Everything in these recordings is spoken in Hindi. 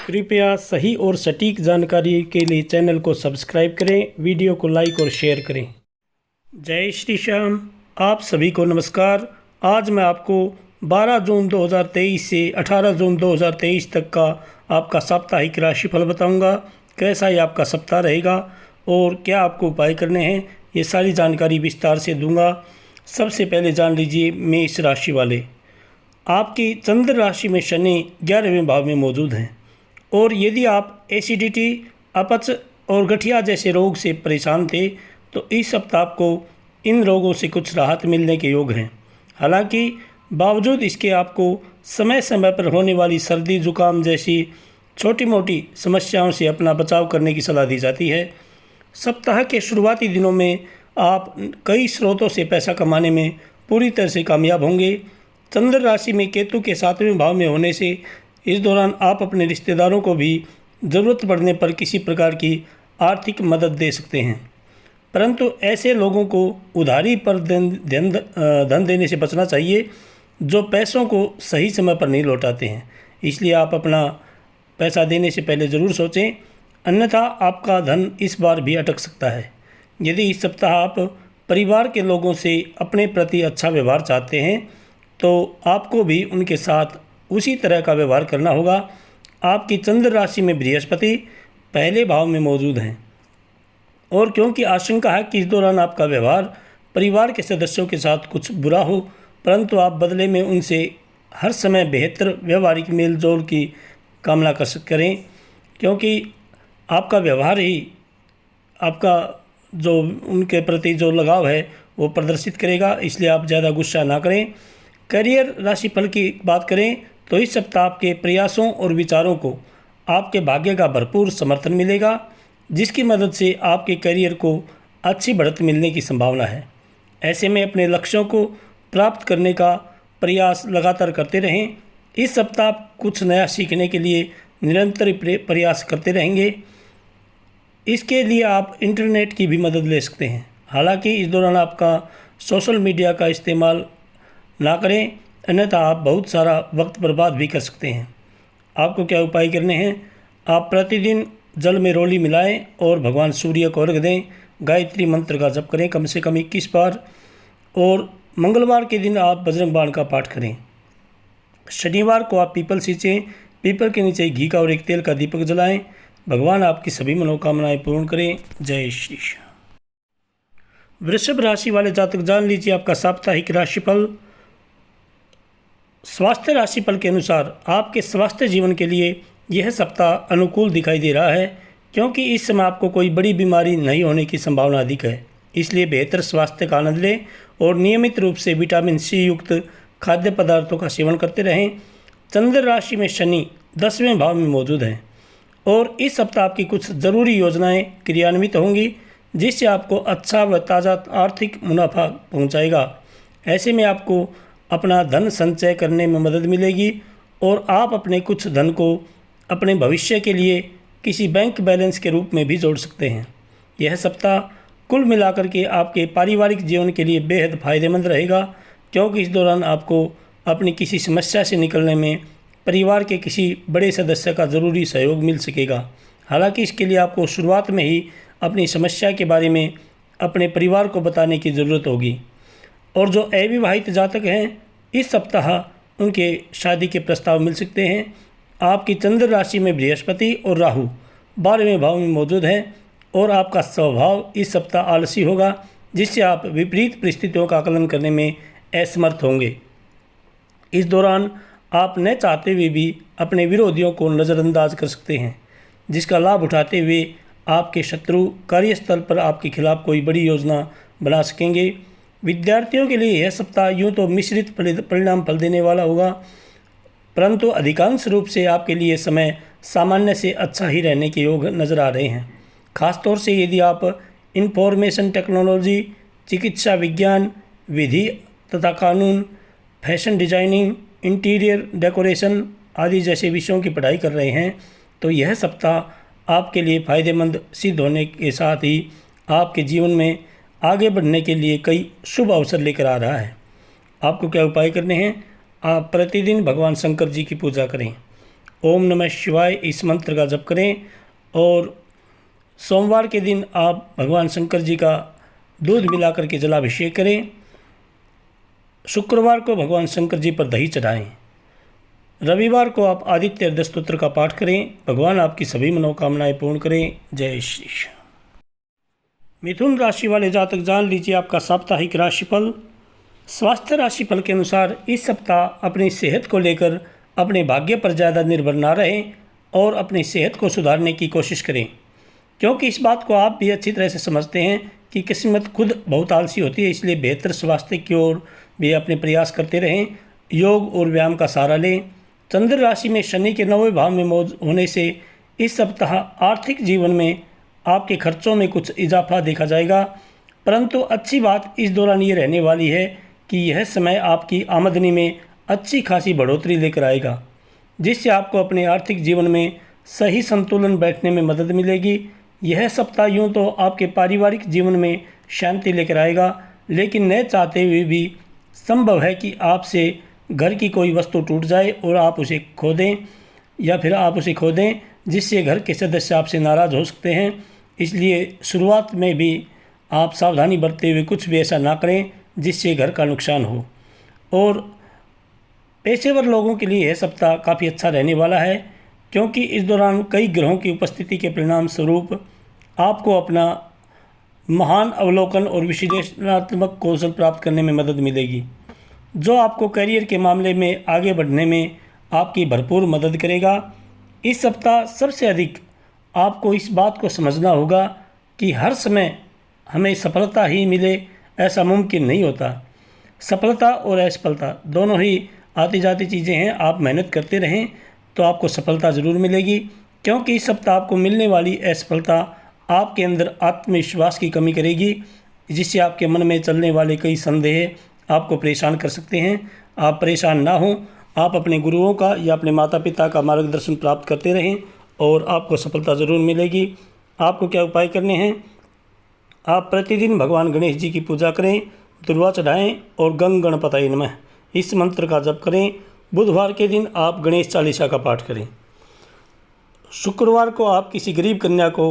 कृपया सही और सटीक जानकारी के लिए चैनल को सब्सक्राइब करें, वीडियो को लाइक और शेयर करें। जय श्री श्याम। आप सभी को नमस्कार। आज मैं आपको 12 जून 2023 से 18 जून 2023 तक का आपका साप्ताहिक राशिफल बताऊंगा। कैसा ही आपका सप्ताह रहेगा और क्या आपको उपाय करने हैं, ये सारी जानकारी विस्तार से दूंगा। सबसे पहले जान लीजिए मेष राशि वाले। आपकी चंद्र राशि में शनि 11वें भाव में मौजूद हैं और यदि आप एसिडिटी, अपच और गठिया जैसे रोग से परेशान थे तो इस सप्ताह आपको इन रोगों से कुछ राहत मिलने के योग हैं। हालांकि बावजूद इसके आपको समय समय पर होने वाली सर्दी जुकाम जैसी छोटी मोटी समस्याओं से अपना बचाव करने की सलाह दी जाती है। सप्ताह के शुरुआती दिनों में आप कई स्रोतों से पैसा कमाने में पूरी तरह से कामयाब होंगे। चंद्र राशि में केतु के 7वें भाव में होने से इस दौरान आप अपने रिश्तेदारों को भी ज़रूरत पड़ने पर किसी प्रकार की आर्थिक मदद दे सकते हैं, परंतु ऐसे लोगों को उधारी पर धन देने से बचना चाहिए जो पैसों को सही समय पर नहीं लौटाते हैं। इसलिए आप अपना पैसा देने से पहले ज़रूर सोचें, अन्यथा आपका धन इस बार भी अटक सकता है। यदि इस सप्ताह आप परिवार के लोगों से अपने प्रति अच्छा व्यवहार चाहते हैं तो आपको भी उनके साथ उसी तरह का व्यवहार करना होगा। आपकी चंद्र राशि में बृहस्पति पहले भाव में मौजूद हैं और क्योंकि आशंका है कि इस दौरान आपका व्यवहार परिवार के सदस्यों के साथ कुछ बुरा हो, परंतु आप बदले में उनसे हर समय बेहतर व्यवहारिक मेल जोल की कामना करें, क्योंकि आपका व्यवहार ही आपका जो उनके प्रति जो लगाव है वो प्रदर्शित करेगा। इसलिए आप ज़्यादा गुस्सा ना करें। करियर राशिफल की बात करें तो इस सप्ताह आपके प्रयासों और विचारों को आपके भाग्य का भरपूर समर्थन मिलेगा, जिसकी मदद से आपके करियर को अच्छी बढ़त मिलने की संभावना है। ऐसे में अपने लक्ष्यों को प्राप्त करने का प्रयास लगातार करते रहें। इस सप्ताह आप कुछ नया सीखने के लिए निरंतर प्रयास करते रहेंगे। इसके लिए आप इंटरनेट की भी मदद ले सकते हैं। हालांकि इस दौरान आपका सोशल मीडिया का इस्तेमाल ना करें, अन्यथा आप बहुत सारा वक्त बर्बाद भी कर सकते हैं। आपको क्या उपाय करने हैं? आप प्रतिदिन जल में रोली मिलाएं और भगवान सूर्य को अर्घ दें। गायत्री मंत्र का जप करें कम से कम 21 बार और मंगलवार के दिन आप बजरंग बाण का पाठ करें। शनिवार को आप पीपल सींचें, पीपल के नीचे घी का और एक तेल का दीपक जलाएं। भगवान आपकी सभी मनोकामनाएं पूर्ण करें। जय श्री श्याम। वृषभ राशि वाले जातक जान लीजिए आपका साप्ताहिक राशिफल। स्वास्थ्य राशिफल के अनुसार आपके स्वास्थ्य जीवन के लिए यह सप्ताह अनुकूल दिखाई दे रहा है, क्योंकि इस समय आपको कोई बड़ी बीमारी नहीं होने की संभावना अधिक है। इसलिए बेहतर स्वास्थ्य का आनंद लें और नियमित रूप से विटामिन सी युक्त खाद्य पदार्थों का सेवन करते रहें। चंद्र राशि में शनि 10वें भाव में मौजूद हैं और इस सप्ताह आपकी कुछ ज़रूरी योजनाएं क्रियान्वित होंगी, जिससे आपको अच्छा व ताज़ा आर्थिक मुनाफा पहुंचाएगा। ऐसे में आपको अपना धन संचय करने में मदद मिलेगी और आप अपने कुछ धन को अपने भविष्य के लिए किसी बैंक बैलेंस के रूप में भी जोड़ सकते हैं। यह सप्ताह कुल मिलाकर के आपके पारिवारिक जीवन के लिए बेहद फ़ायदेमंद रहेगा, क्योंकि इस दौरान आपको अपनी किसी समस्या से निकलने में परिवार के किसी बड़े सदस्य का ज़रूरी सहयोग मिल सकेगा। हालांकि इसके लिए आपको शुरुआत में ही अपनी समस्या के बारे में अपने परिवार को बताने की ज़रूरत होगी। और जो अविवाहित जातक हैं, इस सप्ताह उनके शादी के प्रस्ताव मिल सकते हैं। आपकी चंद्र राशि में बृहस्पति और राहु 12वें भाव में मौजूद हैं और आपका स्वभाव इस सप्ताह आलसी होगा, जिससे आप विपरीत परिस्थितियों का आकलन करने में असमर्थ होंगे। इस दौरान आप न चाहते हुए भी अपने विरोधियों को नज़रअंदाज कर सकते हैं, जिसका लाभ उठाते हुए आपके शत्रु कार्यस्थल पर आपके खिलाफ कोई बड़ी योजना बना सकेंगे। विद्यार्थियों के लिए यह सप्ताह यूँ तो मिश्रित परिणाम फल देने वाला होगा, परंतु अधिकांश रूप से आपके लिए समय सामान्य से अच्छा ही रहने के योग नज़र आ रहे हैं। खासतौर से यदि आप इंफॉर्मेशन टेक्नोलॉजी, चिकित्सा विज्ञान, विधि तथा कानून, फैशन डिजाइनिंग, इंटीरियर डेकोरेशन आदि जैसे विषयों की पढ़ाई कर रहे हैं तो यह सप्ताह आपके लिए फ़ायदेमंद सिद्ध होने के साथ ही आपके जीवन में आगे बढ़ने के लिए कई शुभ अवसर लेकर आ रहा है। आपको क्या उपाय करने हैं? आप प्रतिदिन भगवान शंकर जी की पूजा करें ओम नमः शिवाय इस मंत्र का जप करें। और सोमवार के दिन आप भगवान शंकर जी का दूध मिलाकर के जलाभिषेक करें। शुक्रवार को भगवान शंकर जी पर दही चढ़ाएं। रविवार को आप आदित्य हृदय स्तोत्र का पाठ करें। भगवान आपकी सभी मनोकामनाएं पूर्ण करें। जय श्री कृष्ण। मिथुन राशि वाले जातक जान लीजिए आपका साप्ताहिक राशिफल। स्वास्थ्य राशिफल के अनुसार इस सप्ताह अपनी सेहत को लेकर अपने भाग्य पर ज़्यादा निर्भर ना रहें और अपनी सेहत को सुधारने की कोशिश करें, क्योंकि इस बात को आप भी अच्छी तरह से समझते हैं कि किस्मत खुद बहुत आलसी होती है। इसलिए बेहतर स्वास्थ्य की ओर भी अपने प्रयास करते रहें। योग और व्यायाम का सहारा लें। चंद्र राशि में शनि के 9वें भाव में मौजूद होने से इस सप्ताह आर्थिक जीवन में आपके खर्चों में कुछ इजाफा देखा जाएगा, परंतु अच्छी बात इस दौरान ये रहने वाली है कि यह समय आपकी आमदनी में अच्छी खासी बढ़ोतरी लेकर आएगा, जिससे आपको अपने आर्थिक जीवन में सही संतुलन बैठने में मदद मिलेगी। यह सप्ताह यूँ तो आपके पारिवारिक जीवन में शांति लेकर आएगा, लेकिन न चाहते हुए भी संभव है कि आपसे घर की कोई वस्तु टूट जाए और आप उसे खो दें या फिर आप उसे खो दें, जिससे घर के सदस्य आपसे नाराज़ हो सकते हैं। इसलिए शुरुआत में भी आप सावधानी बरतते हुए कुछ भी ऐसा ना करें जिससे घर का नुकसान हो। और पेशेवर लोगों के लिए यह सप्ताह काफ़ी अच्छा रहने वाला है, क्योंकि इस दौरान कई ग्रहों की उपस्थिति के परिणाम स्वरूप आपको अपना महान अवलोकन और विश्लेषणात्मक कौशल प्राप्त करने में मदद मिलेगी, जो आपको करियर के मामले में आगे बढ़ने में आपकी भरपूर मदद करेगा। इस सप्ताह सबसे अधिक आपको इस बात को समझना होगा कि हर समय हमें सफलता ही मिले ऐसा मुमकिन नहीं होता। सफलता और असफलता दोनों ही आती जाती चीज़ें हैं। आप मेहनत करते रहें तो आपको सफलता ज़रूर मिलेगी, क्योंकि इस सप्ताह आपको मिलने वाली असफलता आपके अंदर आत्मविश्वास की कमी करेगी, जिससे आपके मन में चलने वाले कई संदेह आपको परेशान कर सकते हैं। आप परेशान ना हों, आप अपने गुरुओं का या अपने माता पिता का मार्गदर्शन प्राप्त करते रहें और आपको सफलता ज़रूर मिलेगी। आपको क्या उपाय करने हैं? आप प्रतिदिन भगवान गणेश जी की पूजा करें, दुर्वा चढ़ाएँ और गंग गणपतये नमः इस मंत्र का जप करें। बुधवार के दिन आप गणेश चालीसा का पाठ करें। शुक्रवार को आप किसी गरीब कन्या को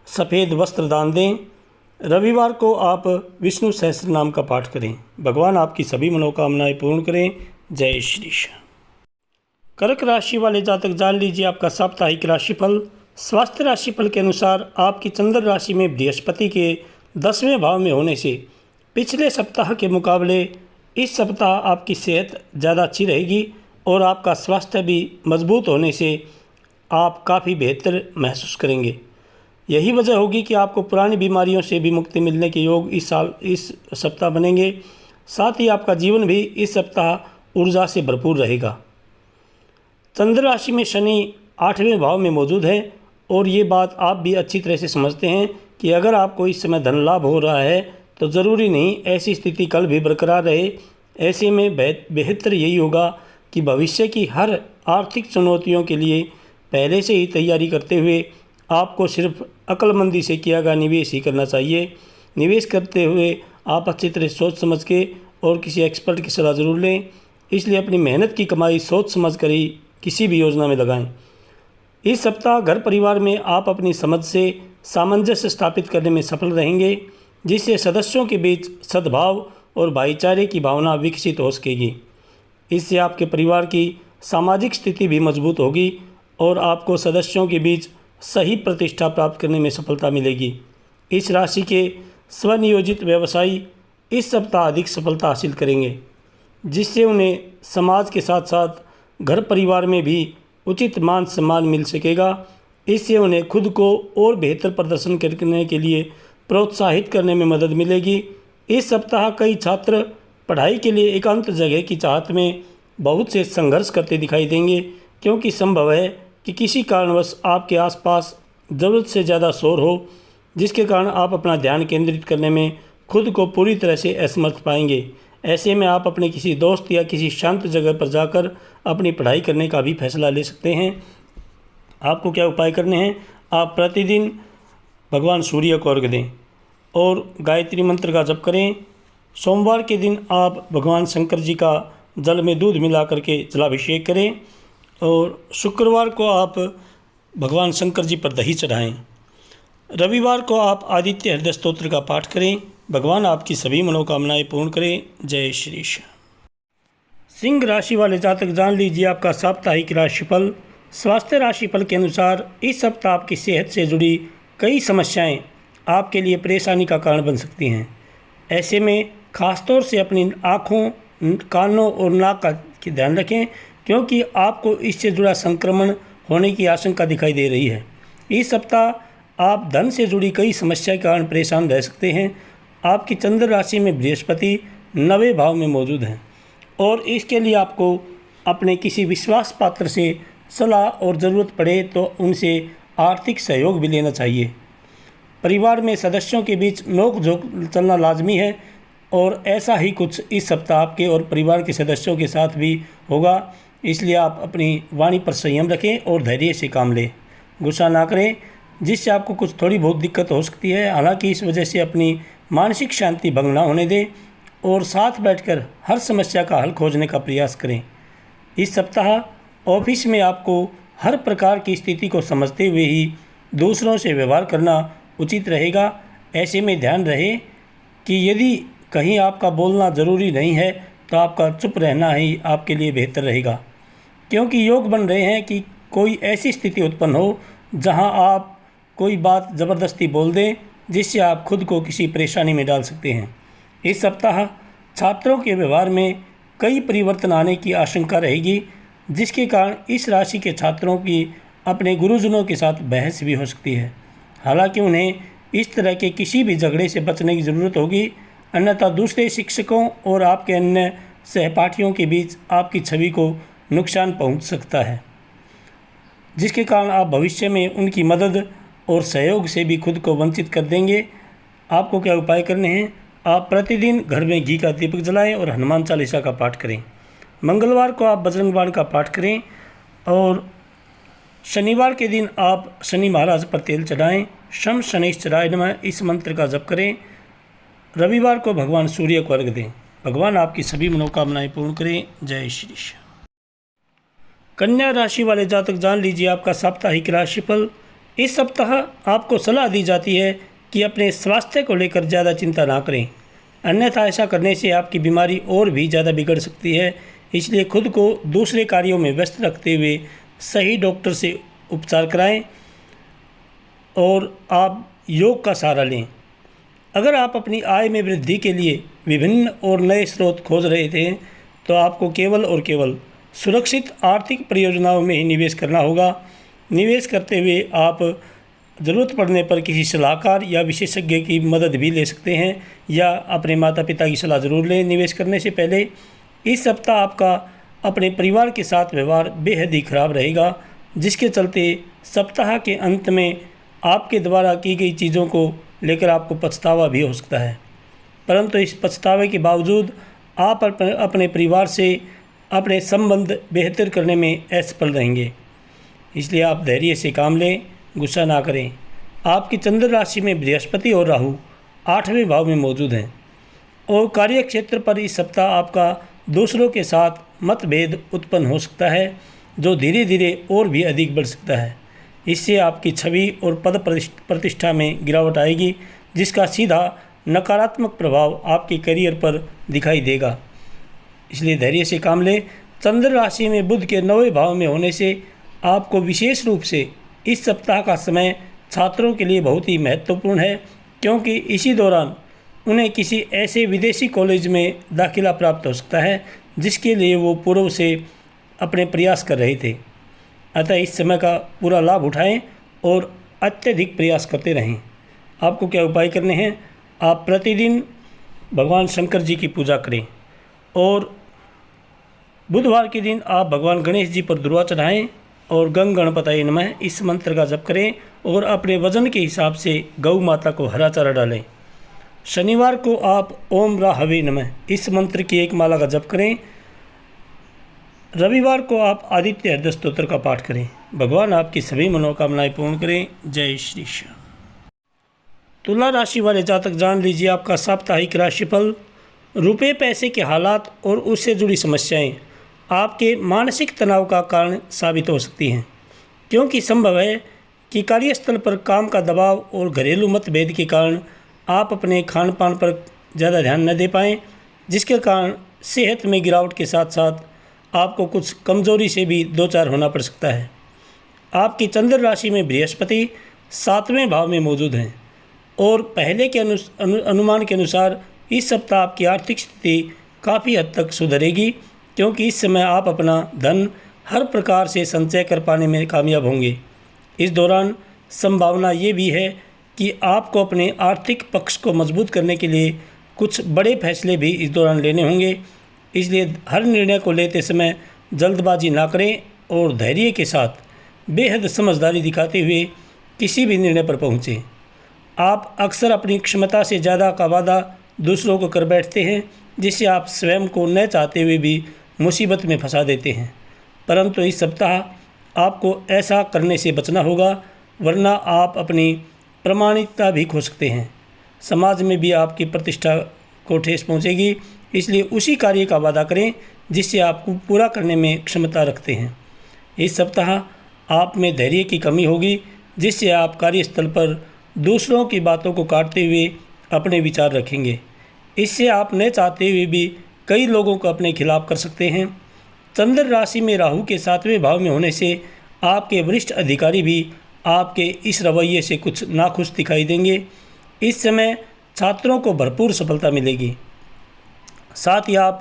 सफ़ेद वस्त्र दान दें। रविवार को आप विष्णु सहस्त्र नाम का पाठ करें। भगवान आपकी सभी मनोकामनाएं पूर्ण करें। जय श्री कृष्ण। कर्क राशि वाले जातक जान लीजिए आपका साप्ताहिक राशिफल। स्वास्थ्य राशिफल के अनुसार आपकी चंद्र राशि में बृहस्पति के 10वें भाव में होने से पिछले सप्ताह के मुकाबले इस सप्ताह आपकी सेहत ज़्यादा अच्छी रहेगी और आपका स्वास्थ्य भी मजबूत होने से आप काफ़ी बेहतर महसूस करेंगे। यही वजह होगी कि आपको पुरानी बीमारियों से भी मुक्ति मिलने के योग इस सप्ताह बनेंगे। साथ ही आपका जीवन भी इस सप्ताह ऊर्जा से भरपूर रहेगा। चंद्र राशि में शनि 8वें भाव में मौजूद है और ये बात आप भी अच्छी तरह से समझते हैं कि अगर आपको इस समय धन लाभ हो रहा है तो ज़रूरी नहीं ऐसी स्थिति कल भी बरकरार रहे। ऐसे में बेहतर यही होगा कि भविष्य की हर आर्थिक चुनौतियों के लिए पहले से ही तैयारी करते हुए आपको सिर्फ अक्लमंदी से किया गया निवेश ही करना चाहिए। निवेश करते हुए आप अच्छी तरह सोच समझ के और किसी एक्सपर्ट की सलाह ज़रूर लें। इसलिए अपनी मेहनत की कमाई सोच समझ कर ही किसी भी योजना में लगाएं। इस सप्ताह घर परिवार में आप अपनी समझ से सामंजस्य स्थापित करने में सफल रहेंगे, जिससे सदस्यों के बीच सद्भाव और भाईचारे की भावना विकसित हो सकेगी। इससे आपके परिवार की सामाजिक स्थिति भी मजबूत होगी और आपको सदस्यों के बीच सही प्रतिष्ठा प्राप्त करने में सफलता मिलेगी। इस राशि के स्वनियोजित व्यवसायी इस सप्ताह अधिक सफलता हासिल करेंगे, जिससे उन्हें समाज के साथ साथ घर परिवार में भी उचित मान सम्मान मिल सकेगा। इससे उन्हें खुद को और बेहतर प्रदर्शन करने के लिए प्रोत्साहित करने में मदद मिलेगी। इस सप्ताह कई छात्र पढ़ाई के लिए एकांत जगह की चाहत में बहुत से संघर्ष करते दिखाई देंगे, क्योंकि संभव है कि किसी कारणवश आपके आसपास ज़रूरत से ज़्यादा शोर हो, जिसके कारण आप अपना ध्यान केंद्रित करने में खुद को पूरी तरह से असमर्थ पाएंगे। ऐसे में आप अपने किसी दोस्त या किसी शांत जगह पर जाकर अपनी पढ़ाई करने का भी फैसला ले सकते हैं। आपको क्या उपाय करने हैं? आप प्रतिदिन भगवान सूर्य को अर्घ्य दें और गायत्री मंत्र का जप करें। सोमवार के दिन आप भगवान शंकर जी का जल में दूध मिला करके जलाभिषेक करें। और शुक्रवार को आप भगवान शंकर जी पर दही चढ़ाएं। रविवार को आप आदित्य हृदय स्तोत्र का पाठ करें। भगवान आपकी सभी मनोकामनाएं पूर्ण करें। जय श्री श्याम। सिंह राशि वाले जातक जान लीजिए आपका साप्ताहिक राशिफल। स्वास्थ्य राशिफल के अनुसार इस सप्ताह आपकी सेहत से जुड़ी कई समस्याएं आपके लिए परेशानी का कारण बन सकती हैं। ऐसे में खासतौर से अपनी आँखों, कानों और नाक का ध्यान रखें, क्योंकि आपको इससे जुड़ा संक्रमण होने की आशंका दिखाई दे रही है। इस सप्ताह आप धन से जुड़ी कई समस्या के कारण परेशान रह सकते हैं। आपकी चंद्र राशि में बृहस्पति 9वें भाव में मौजूद हैं और इसके लिए आपको अपने किसी विश्वास पात्र से सलाह और ज़रूरत पड़े तो उनसे आर्थिक सहयोग भी लेना चाहिए। परिवार में सदस्यों के बीच नोक झोंक चलना लाजमी है और ऐसा ही कुछ इस सप्ताह आपके और परिवार के सदस्यों के साथ भी होगा। इसलिए आप अपनी वाणी पर संयम रखें और धैर्य से काम लें। गुस्सा ना करें, जिससे आपको कुछ थोड़ी बहुत दिक्कत हो सकती है। हालांकि इस वजह से अपनी मानसिक शांति भंग ना होने दें और साथ बैठकर हर समस्या का हल खोजने का प्रयास करें। इस सप्ताह ऑफिस में आपको हर प्रकार की स्थिति को समझते हुए ही दूसरों से व्यवहार करना उचित रहेगा। ऐसे में ध्यान रहे कि यदि कहीं आपका बोलना ज़रूरी नहीं है तो आपका चुप रहना ही आपके लिए बेहतर रहेगा, क्योंकि योग बन रहे हैं कि कोई ऐसी स्थिति उत्पन्न हो जहां आप कोई बात ज़बरदस्ती बोल दें जिससे आप खुद को किसी परेशानी में डाल सकते हैं। इस सप्ताह छात्रों के व्यवहार में कई परिवर्तन आने की आशंका रहेगी, जिसके कारण इस राशि के छात्रों की अपने गुरुजनों के साथ बहस भी हो सकती है। हालांकि उन्हें इस तरह के किसी भी झगड़े से बचने की ज़रूरत होगी, अन्यथा दूसरे शिक्षकों और आपके अन्य सहपाठियों के बीच आपकी छवि को नुकसान पहुंच सकता है, जिसके कारण आप भविष्य में उनकी मदद और सहयोग से भी खुद को वंचित कर देंगे। आपको क्या उपाय करने हैं? आप प्रतिदिन घर में घी का दीपक जलाएं और हनुमान चालीसा का पाठ करें। मंगलवार को आप बजरंग बाण का पाठ करें और शनिवार के दिन आप शनि महाराज पर तेल चढ़ाएं। शम शनैश्चराय नमः इस मंत्र का जप करें। रविवार को भगवान सूर्य को अर्घ्य दें। भगवान आपकी सभी मनोकामनाएं पूर्ण करें। जय श्री श्याम। कन्या राशि वाले जातक जान लीजिए आपका साप्ताहिक राशिफल। इस सप्ताह आपको सलाह दी जाती है कि अपने स्वास्थ्य को लेकर ज़्यादा चिंता ना करें, अन्यथा ऐसा करने से आपकी बीमारी और भी ज़्यादा बिगड़ सकती है। इसलिए खुद को दूसरे कार्यों में व्यस्त रखते हुए सही डॉक्टर से उपचार कराएं और आप योग का सहारा लें। अगर आप अपनी आय में वृद्धि के लिए विभिन्न और नए स्रोत खोज रहे थे तो आपको केवल और केवल सुरक्षित आर्थिक परियोजनाओं में ही निवेश करना होगा। निवेश करते हुए आप ज़रूरत पड़ने पर किसी सलाहकार या विशेषज्ञ की मदद भी ले सकते हैं या अपने माता पिता की सलाह ज़रूर लें निवेश करने से पहले। इस सप्ताह आपका अपने परिवार के साथ व्यवहार बेहद ही खराब रहेगा, जिसके चलते सप्ताह के अंत में आपके द्वारा की गई चीज़ों को लेकर आपको पछतावा भी हो सकता है, परंतु इस पछतावे के बावजूद आप अपने परिवार से अपने संबंध बेहतर करने में असफल रहेंगे। इसलिए आप धैर्य से काम लें, गुस्सा ना करें। आपकी चंद्र राशि में बृहस्पति और राहु 8वें भाव में मौजूद हैं और कार्य क्षेत्र पर इस सप्ताह आपका दूसरों के साथ मतभेद उत्पन्न हो सकता है, जो धीरे धीरे और भी अधिक बढ़ सकता है। इससे आपकी छवि और पद प्रतिष्ठा में गिरावट आएगी, जिसका सीधा नकारात्मक प्रभाव आपके करियर पर दिखाई देगा। इसलिए धैर्य से काम लें। चंद्र राशि में बुध के 9वें भाव में होने से आपको विशेष रूप से इस सप्ताह का समय छात्रों के लिए बहुत ही महत्वपूर्ण है, क्योंकि इसी दौरान उन्हें किसी ऐसे विदेशी कॉलेज में दाखिला प्राप्त हो सकता है जिसके लिए वो पूर्व से अपने प्रयास कर रहे थे। अतः इस समय का पूरा लाभ उठाएं और अत्यधिक प्रयास करते रहें। आपको क्या उपाय करने हैं? आप प्रतिदिन भगवान शंकर जी की पूजा करें और बुधवार के दिन आप भगवान गणेश जी पर दुर्वा चढ़ाएं और गंग गणपतये नमः इस मंत्र का जप करें और अपने वजन के हिसाब से गौ माता को हरा चारा डालें। शनिवार को आप ओम राहवे नमः इस मंत्र की एक माला का जप करें। रविवार को आप आदित्य हृदय स्तोत्र का पाठ करें। भगवान आपकी सभी मनोकामनाएं पूर्ण करें। जय श्री श्याम। तुला राशि वाले जातक जान लीजिए आपका साप्ताहिक राशिफल। रुपये पैसे के हालात और उससे जुड़ी समस्याएं आपके मानसिक तनाव का कारण साबित हो सकती हैं, क्योंकि संभव है कि कार्यस्थल पर काम का दबाव और घरेलू मतभेद के कारण आप अपने खान पान पर ज़्यादा ध्यान न दे पाएँ, जिसके कारण सेहत में गिरावट के साथ साथ आपको कुछ कमज़ोरी से भी दो चार होना पड़ सकता है। आपकी चंद्र राशि में बृहस्पति 7वें भाव में मौजूद हैं और पहले के अनुमान के अनुसार इस सप्ताह आपकी आर्थिक स्थिति काफ़ी हद तक सुधरेगी, क्योंकि इस समय आप अपना धन हर प्रकार से संचय कर पाने में कामयाब होंगे। इस दौरान संभावना ये भी है कि आपको अपने आर्थिक पक्ष को मजबूत करने के लिए कुछ बड़े फैसले भी इस दौरान लेने होंगे, इसलिए हर निर्णय को लेते समय जल्दबाजी ना करें और धैर्य के साथ बेहद समझदारी दिखाते हुए किसी भी निर्णय पर पहुँचें। आप अक्सर अपनी क्षमता से ज़्यादा का वादा दूसरों को कर बैठते हैं, जिससे आप स्वयं को न चाहते हुए भी मुसीबत में फंसा देते हैं, परंतु इस सप्ताह आपको ऐसा करने से बचना होगा, वरना आप अपनी प्रामाणिकता भी खो सकते हैं। समाज में भी आपकी प्रतिष्ठा को ठेस पहुंचेगी, इसलिए उसी कार्य का वादा करें जिससे आपको पूरा करने में क्षमता रखते हैं। इस सप्ताह आप में धैर्य की कमी होगी, जिससे आप कार्यस्थल पर दूसरों की बातों को काटते हुए अपने विचार रखेंगे। इससे आप न चाहते हुए भी कई लोगों को अपने खिलाफ कर सकते हैं। चंद्र राशि में राहु के 7वें भाव में होने से आपके वरिष्ठ अधिकारी भी आपके इस रवैये से कुछ नाखुश दिखाई देंगे। इस समय छात्रों को भरपूर सफलता मिलेगी। साथ ही आप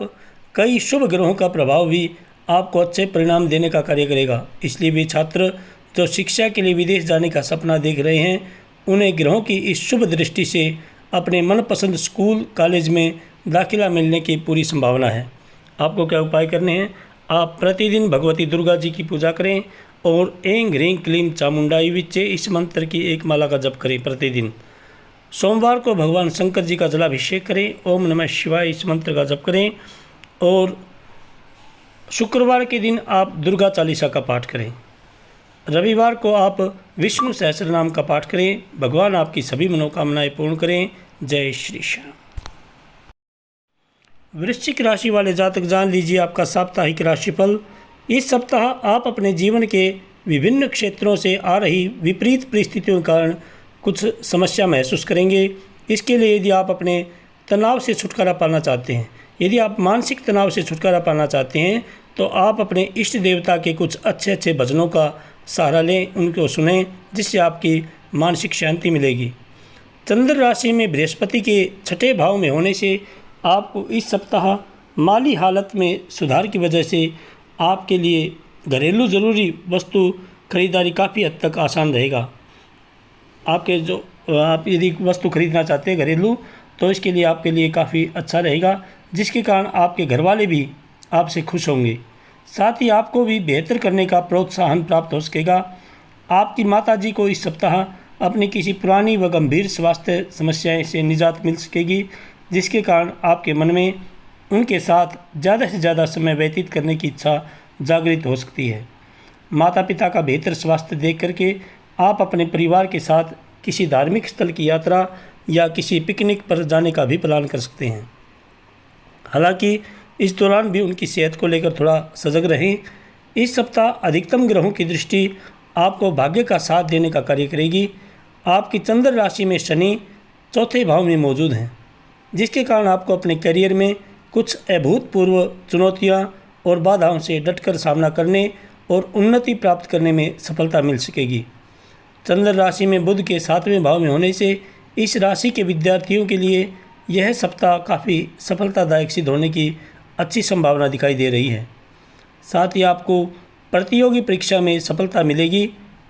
कई शुभ ग्रहों का प्रभाव भी आपको अच्छे परिणाम देने का कार्य करेगा। इसलिए भी छात्र जो शिक्षा के लिए विदेश जाने का सपना देख रहे हैं, उन्हें ग्रहों की इस शुभ दृष्टि से अपने मनपसंद स्कूल कॉलेज में दाखिला मिलने की पूरी संभावना है। आपको क्या उपाय करने हैं? आप प्रतिदिन भगवती दुर्गा जी की पूजा करें और ऐं ह्रीं क्लीं चामुंडाई विच्चे इस मंत्र की एक माला का जप करें प्रतिदिन। सोमवार को भगवान शंकर जी का जलाभिषेक करें, ओम नमः शिवाय इस मंत्र का जप करें और शुक्रवार के दिन आप दुर्गा चालीसा का पाठ करें। रविवार को आप विष्णु सहस्रनाम का पाठ करें। भगवान आपकी सभी मनोकामनाएं पूर्ण करें। जय श्री श्याम। वृश्चिक राशि वाले जातक जान लीजिए आपका साप्ताहिक राशिफल। इस सप्ताह आप अपने जीवन के विभिन्न क्षेत्रों से आ रही विपरीत परिस्थितियों के कारण कुछ समस्या महसूस करेंगे। इसके लिए यदि आप अपने तनाव से छुटकारा पाना चाहते हैं, यदि आप मानसिक तनाव से छुटकारा पाना चाहते हैं, तो आप अपने इष्ट देवता के कुछ अच्छे अच्छे भजनों का सहारा लें, उनको सुनें, जिससे आपकी मानसिक शांति मिलेगी। चंद्र राशि में बृहस्पति के 6ठे भाव में होने से आपको इस सप्ताह माली हालत में सुधार की वजह से आपके लिए घरेलू ज़रूरी वस्तु खरीदारी काफ़ी हद तक आसान रहेगा। आप यदि वस्तु खरीदना चाहते हैं घरेलू, तो इसके लिए आपके लिए काफ़ी अच्छा रहेगा, जिसके कारण आपके घरवाले भी आपसे खुश होंगे। साथ ही आपको भी बेहतर करने का प्रोत्साहन प्राप्त हो सकेगा। आपकी माताजी को इस सप्ताह अपनी किसी पुरानी व गंभीर स्वास्थ्य समस्याएं से निजात मिल सकेगी, जिसके कारण आपके मन में उनके साथ ज़्यादा से ज़्यादा समय व्यतीत करने की इच्छा जागृत हो सकती है। माता पिता का बेहतर स्वास्थ्य देख करके आप अपने परिवार के साथ किसी धार्मिक स्थल की यात्रा या किसी पिकनिक पर जाने का भी प्लान कर सकते हैं। हालांकि इस दौरान भी उनकी सेहत को लेकर थोड़ा सजग रहें। इस सप्ताह अधिकतम ग्रहों की दृष्टि आपको भाग्य का साथ देने का कार्य करेगी। आपकी चंद्र राशि में शनि 4थे भाव में मौजूद हैं, जिसके कारण आपको अपने करियर में कुछ अभूतपूर्व चुनौतियां और बाधाओं से डटकर सामना करने और उन्नति प्राप्त करने में सफलता मिल सकेगी। चंद्र राशि में बुध के 7वें भाव में होने से इस राशि के विद्यार्थियों के लिए यह सप्ताह काफ़ी सफलतादायक सिद्ध होने की अच्छी संभावना दिखाई दे रही है। साथ ही आपको प्रतियोगी परीक्षा में सफलता मिलेगी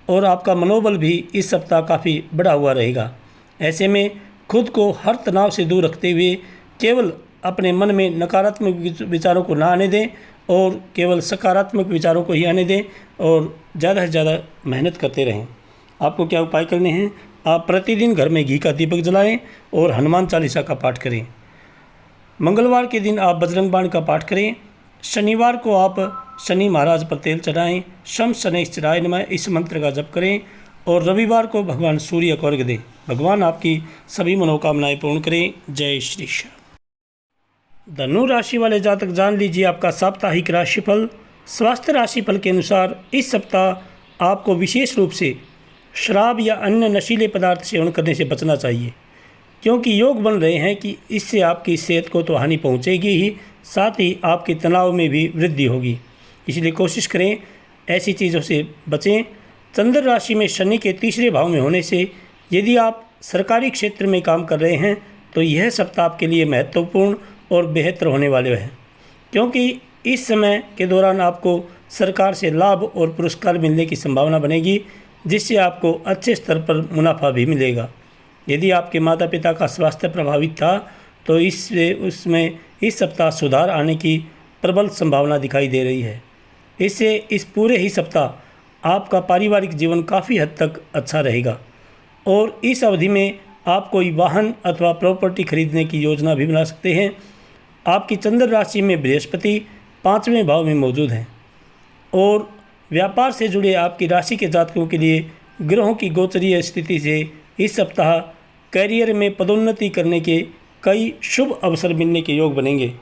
और आपका मनोबल भी इस सप्ताह काफ़ी बढ़ा हुआ रहेगा। ऐसे में खुद को हर तनाव से दूर रखते हुए केवल अपने मन में नकारात्मक विचारों को ना आने दें और केवल सकारात्मक विचारों को ही आने दें और ज़्यादा से ज़्यादा मेहनत करते रहें। आपको क्या उपाय करने हैं? आप प्रतिदिन घर में घी का दीपक जलाएं और हनुमान चालीसा का पाठ करें। मंगलवार के दिन आप बजरंग बाण का पाठ करें। शनिवार को आप शनि महाराज पर तेल चढ़ाएं। शम शनैश्चराय नमः इस मंत्र का जप करें और रविवार को भगवान सूर्य को अर्घ्य दें। भगवान आपकी सभी मनोकामनाएं पूर्ण करें। जय श्री श्याम। धनु राशि वाले जातक जान लीजिए आपका साप्ताहिक राशिफल। स्वास्थ्य राशिफल के अनुसार इस सप्ताह आपको विशेष रूप से शराब या अन्य नशीले पदार्थ सेवन करने से बचना चाहिए, क्योंकि योग बन रहे हैं कि इससे आपकी सेहत को तो हानि पहुंचेगी ही, साथ ही आपके तनाव में भी वृद्धि होगी। इसलिए कोशिश करें ऐसी चीज़ों से बचें। चंद्र राशि में शनि के तीसरे भाव में होने से यदि आप सरकारी क्षेत्र में काम कर रहे हैं तो यह सप्ताह आपके लिए महत्वपूर्ण और बेहतर होने वाले हैं, क्योंकि इस समय के दौरान आपको सरकार से लाभ और पुरस्कार मिलने की संभावना बनेगी, जिससे आपको अच्छे स्तर पर मुनाफा भी मिलेगा। यदि आपके माता पिता का स्वास्थ्य प्रभावित था तो उसमें इस सप्ताह सुधार आने की प्रबल संभावना दिखाई दे रही है। इससे इस पूरे ही सप्ताह आपका पारिवारिक जीवन काफ़ी हद तक अच्छा रहेगा और इस अवधि में आप कोई वाहन अथवा प्रॉपर्टी खरीदने की योजना भी बना सकते हैं। आपकी चंद्र राशि में बृहस्पति 5वें भाव में मौजूद हैं और व्यापार से जुड़े आपकी राशि के जातकों के लिए ग्रहों की गोचरीय स्थिति से इस सप्ताह कैरियर में पदोन्नति करने के कई शुभ अवसर मिलने के योग बनेंगे,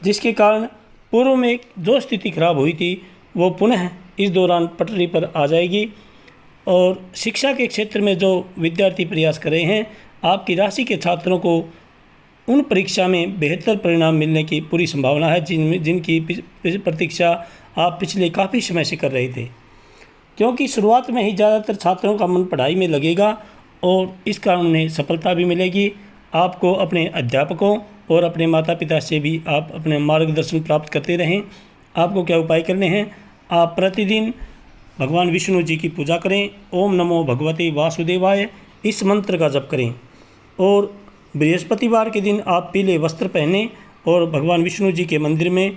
जिसके कारण पूर्व में जो स्थिति खराब हुई थी वो पुनः इस दौरान पटरी पर आ जाएगी। और शिक्षा के क्षेत्र में जो विद्यार्थी प्रयास कर रहे हैं, आपकी राशि के छात्रों को उन परीक्षा में बेहतर परिणाम मिलने की पूरी संभावना है जिनकी प्रतीक्षा आप पिछले काफ़ी समय से कर रहे थे, क्योंकि शुरुआत में ही ज़्यादातर छात्रों का मन पढ़ाई में लगेगा और इस कारण उन्हें सफलता भी मिलेगी। आपको अपने अध्यापकों और अपने माता पिता से भी आप अपने मार्गदर्शन प्राप्त करते रहें। आपको क्या उपाय करने हैं? आप प्रतिदिन भगवान विष्णु जी की पूजा करें। ओम नमो भगवते वासुदेवाय इस मंत्र का जप करें और बृहस्पतिवार के दिन आप पीले वस्त्र पहनें और भगवान विष्णु जी के मंदिर में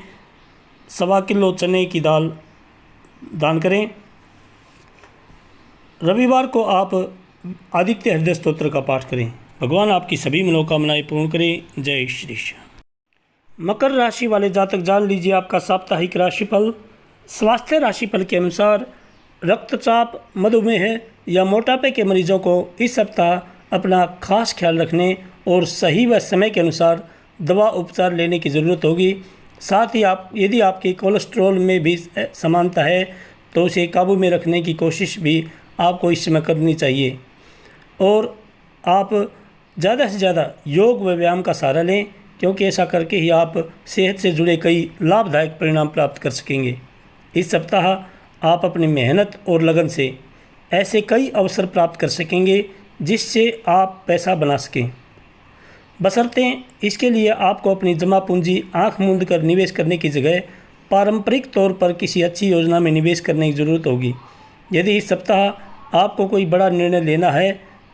1.25 किलो चने की दाल दान करें। रविवार को आप आदित्य हृदय स्तोत्र का पाठ करें। भगवान आपकी सभी मनोकामनाएं पूर्ण करें। जय श्री श्याम। मकर राशि वाले जातक जान लीजिए आपका साप्ताहिक राशिफल। स्वास्थ्य राशिफल के अनुसार रक्तचाप, मधुमेह या मोटापे के मरीजों को इस सप्ताह अपना खास ख्याल रखने और सही व समय के अनुसार दवा उपचार लेने की ज़रूरत होगी। साथ ही यदि आपके कोलेस्ट्रॉल में भी समानता है तो उसे काबू में रखने की कोशिश भी आपको इस समय करनी चाहिए और आप ज़्यादा से ज़्यादा योग व व्यायाम का सहारा लें, क्योंकि ऐसा करके ही आप सेहत से जुड़े कई लाभदायक परिणाम प्राप्त कर सकेंगे। इस सप्ताह आप अपनी मेहनत और लगन से ऐसे कई अवसर प्राप्त कर सकेंगे जिससे आप पैसा बना सकें, बशर्ते इसके लिए आपको अपनी जमा पूंजी आंख मूंद कर निवेश करने की जगह पारंपरिक तौर पर किसी अच्छी योजना में निवेश करने की ज़रूरत होगी। यदि इस सप्ताह आपको कोई बड़ा निर्णय लेना है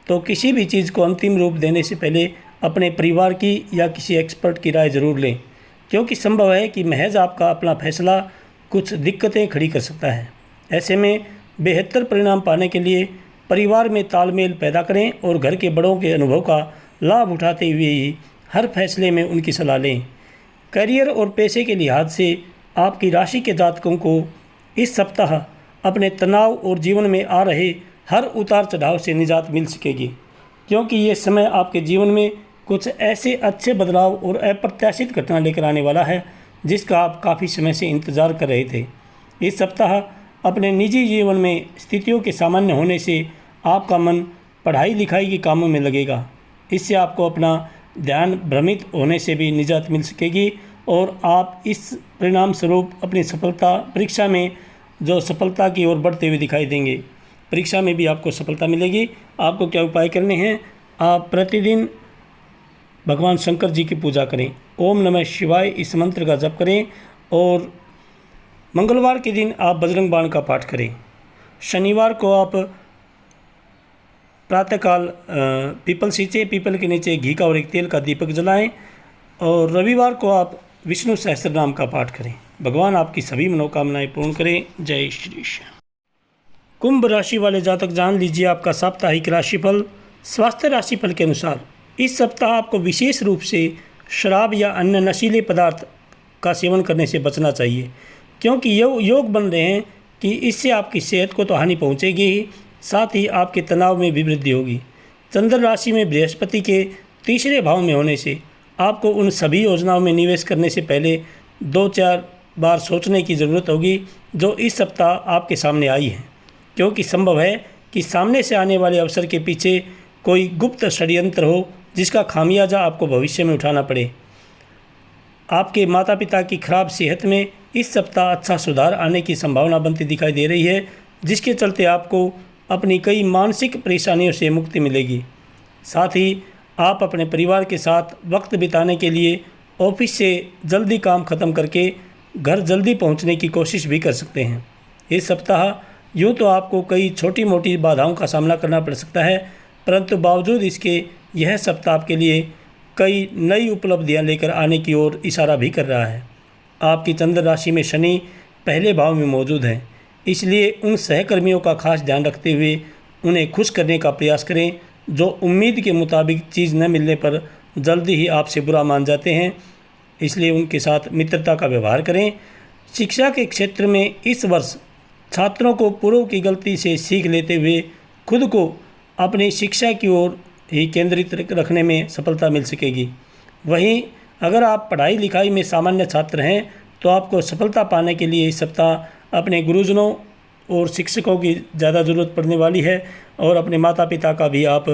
तो किसी भी चीज़ को अंतिम रूप देने से पहले अपने परिवार की या किसी एक्सपर्ट की राय ज़रूर लें, क्योंकि संभव है कि महज आपका अपना फैसला कुछ दिक्कतें खड़ी कर सकता है। ऐसे में बेहतर परिणाम पाने के लिए परिवार में तालमेल पैदा करें और घर के बड़ों के अनुभव का लाभ उठाते हुए ही हर फैसले में उनकी सलाह लें। करियर और पैसे के लिहाज से आपकी राशि के जातकों को इस सप्ताह अपने तनाव और जीवन में आ रहे हर उतार चढ़ाव से निजात मिल सकेगी, क्योंकि ये समय आपके जीवन में कुछ ऐसे अच्छे बदलाव और अप्रत्याशित घटना लेकर आने वाला है जिसका आप काफ़ी समय से इंतज़ार कर रहे थे। इस सप्ताह अपने निजी जीवन में स्थितियों के सामान्य होने से आपका मन पढ़ाई लिखाई के कामों में लगेगा। इससे आपको अपना ध्यान भ्रमित होने से भी निजात मिल सकेगी और आप इस परिणाम स्वरूप अपनी परीक्षा में जो सफलता की ओर बढ़ते हुए दिखाई देंगे। परीक्षा में भी आपको सफलता मिलेगी। आपको क्या उपाय करने हैं? आप प्रतिदिन भगवान शंकर जी की पूजा करें। ओम नमः शिवाय इस मंत्र का जप करें और मंगलवार के दिन आप बजरंग बाण का पाठ करें। शनिवार को आप प्रातःकाल पीपल के नीचे घी का और एक तेल का दीपक जलाएं और रविवार को आप विष्णु सहस्त्र नाम का पाठ करें। भगवान आपकी सभी मनोकामनाएं पूर्ण करें। जय श्री श्याम। कुंभ राशि वाले जातक जान लीजिए आपका साप्ताहिक राशिफल। स्वास्थ्य राशिफल के अनुसार इस सप्ताह आपको विशेष रूप से शराब या अन्य नशीले पदार्थ का सेवन करने से बचना चाहिए, क्योंकि योग बन रहे हैं कि इससे आपकी सेहत को तो हानि पहुंचेगी ही, साथ ही आपके तनाव में भी वृद्धि होगी। चंद्र राशि में बृहस्पति के तीसरे भाव में होने से आपको उन सभी योजनाओं में निवेश करने से पहले 2-4 बार सोचने की ज़रूरत होगी जो इस सप्ताह आपके सामने आई है, क्योंकि संभव है कि सामने से आने वाले अवसर के पीछे कोई गुप्त षड्यंत्र हो जिसका खामियाजा आपको भविष्य में उठाना पड़े। आपके माता पिता की खराब सेहत में इस सप्ताह अच्छा सुधार आने की संभावना बनती दिखाई दे रही है, जिसके चलते आपको अपनी कई मानसिक परेशानियों से मुक्ति मिलेगी। साथ ही आप अपने परिवार के साथ वक्त बिताने के लिए ऑफिस से जल्दी काम ख़त्म करके घर जल्दी पहुंचने की कोशिश भी कर सकते हैं। इस सप्ताह यूँ तो आपको कई छोटी मोटी बाधाओं का सामना करना पड़ सकता है, परंतु बावजूद इसके यह सप्ताह आपके लिए कई नई उपलब्धियां लेकर आने की ओर इशारा भी कर रहा है। आपकी चंद्र राशि में शनि पहले भाव में मौजूद है, इसलिए उन सहकर्मियों का खास ध्यान रखते हुए उन्हें खुश करने का प्रयास करें जो उम्मीद के मुताबिक चीज़ न मिलने पर जल्दी ही आपसे बुरा मान जाते हैं, इसलिए उनके साथ मित्रता का व्यवहार करें। शिक्षा के क्षेत्र में इस वर्ष छात्रों को पूर्व की गलती से सीख लेते हुए खुद को अपनी शिक्षा की ओर ही केंद्रित रखने में सफलता मिल सकेगी। वहीं अगर आप पढ़ाई लिखाई में सामान्य छात्र हैं तो आपको सफलता पाने के लिए इस सप्ताह अपने गुरुजनों और शिक्षकों की ज़्यादा ज़रूरत पड़ने वाली है और अपने माता पिता का भी आप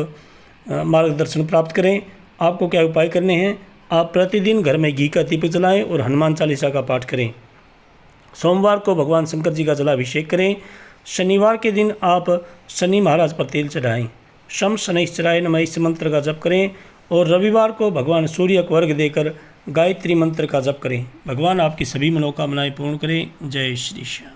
मार्गदर्शन प्राप्त करें। आपको क्या उपाय करने हैं? आप प्रतिदिन घर में घी का दीपक जलाएं और हनुमान चालीसा का पाठ करें। सोमवार को भगवान शंकर जी का जलाभिषेक करें। शनिवार के दिन आप शनि महाराज पर तेल चढ़ाएं। शम शनैश्चराय नमः इस मंत्र का जप करें और रविवार को भगवान सूर्य को अर्घ्य देकर गायत्री मंत्र का जप करें। भगवान आपकी सभी मनोकामनाएं पूर्ण करें। जय श्री श्याम।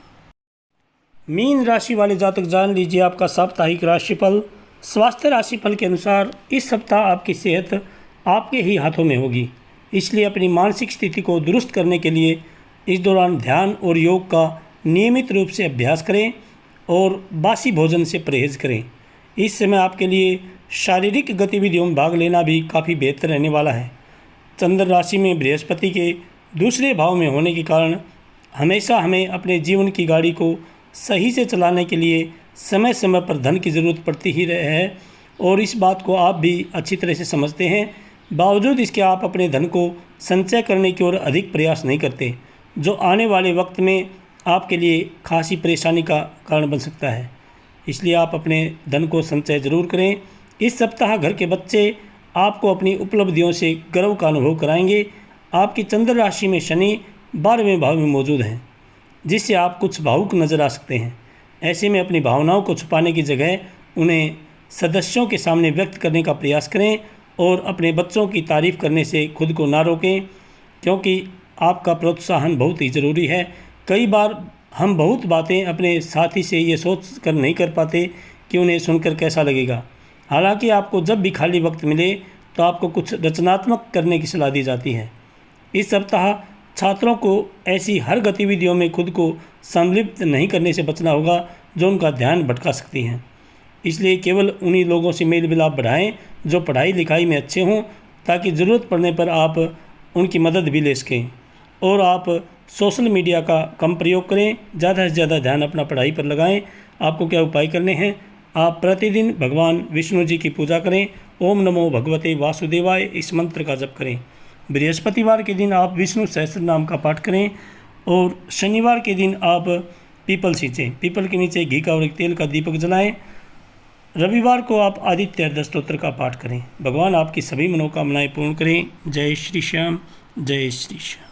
मीन राशि वाले जातक जान लीजिए आपका साप्ताहिक राशिफल। स्वास्थ्य राशिफल के अनुसार इस सप्ताह आपकी सेहत आपके ही हाथों में होगी, इसलिए अपनी मानसिक स्थिति को दुरुस्त करने के लिए इस दौरान ध्यान और योग का नियमित रूप से अभ्यास करें और बासी भोजन से परहेज करें। इस समय आपके लिए शारीरिक गतिविधियों में भाग लेना भी काफ़ी बेहतर रहने वाला है। चंद्र राशि में बृहस्पति के दूसरे भाव में होने के कारण हमेशा हमें अपने जीवन की गाड़ी को सही से चलाने के लिए समय समय पर धन की ज़रूरत पड़ती ही रहे है और इस बात को आप भी अच्छी तरह से समझते हैं। बावजूद इसके आप अपने धन को संचय करने की ओर अधिक प्रयास नहीं करते, जो आने वाले वक्त में आपके लिए खासी परेशानी का कारण बन सकता है। इसलिए आप अपने धन को संचय जरूर करें। इस सप्ताह घर के बच्चे आपको अपनी उपलब्धियों से गर्व का अनुभव कराएंगे। आपकी चंद्र राशि में शनि 12वें भाव में मौजूद हैं, जिससे आप कुछ भावुक नज़र आ सकते हैं। ऐसे में अपनी भावनाओं को छुपाने की जगह उन्हें सदस्यों के सामने व्यक्त करने का प्रयास करें और अपने बच्चों की तारीफ़ करने से खुद को ना रोकें, क्योंकि आपका प्रोत्साहन बहुत ही ज़रूरी है। कई बार हम बहुत बातें अपने साथी से ये सोच कर नहीं कर पाते कि उन्हें सुनकर कैसा लगेगा। हालांकि आपको जब भी खाली वक्त मिले तो आपको कुछ रचनात्मक करने की सलाह दी जाती है। इस सप्ताह छात्रों को ऐसी हर गतिविधियों में खुद को संलिप्त नहीं करने से बचना होगा जो उनका ध्यान भटका सकती हैं। इसलिए केवल उन्हीं लोगों से मेल मिलाप बढ़ाएं जो पढ़ाई लिखाई में अच्छे हों, ताकि ज़रूरत पड़ने पर आप उनकी मदद भी ले सकें। और आप सोशल मीडिया का कम प्रयोग करें, ज़्यादा से ज़्यादा ध्यान अपना पढ़ाई पर लगाएं। आपको क्या उपाय करने हैं? आप प्रतिदिन भगवान विष्णु जी की पूजा करें। ओम नमो भगवते वासुदेवाय इस मंत्र का जप करें। बृहस्पतिवार के दिन आप विष्णु सहस्त्र नाम का पाठ करें और शनिवार के दिन आप पीपल सींचें, पीपल के नीचे घी का और एक तेल का दीपक जलाएं। रविवार को आप आदित्य हृदय स्तोत्र का पाठ करें। भगवान आपकी सभी मनोकामनाएं पूर्ण करें। जय श्री श्याम। जय श्री श्याम।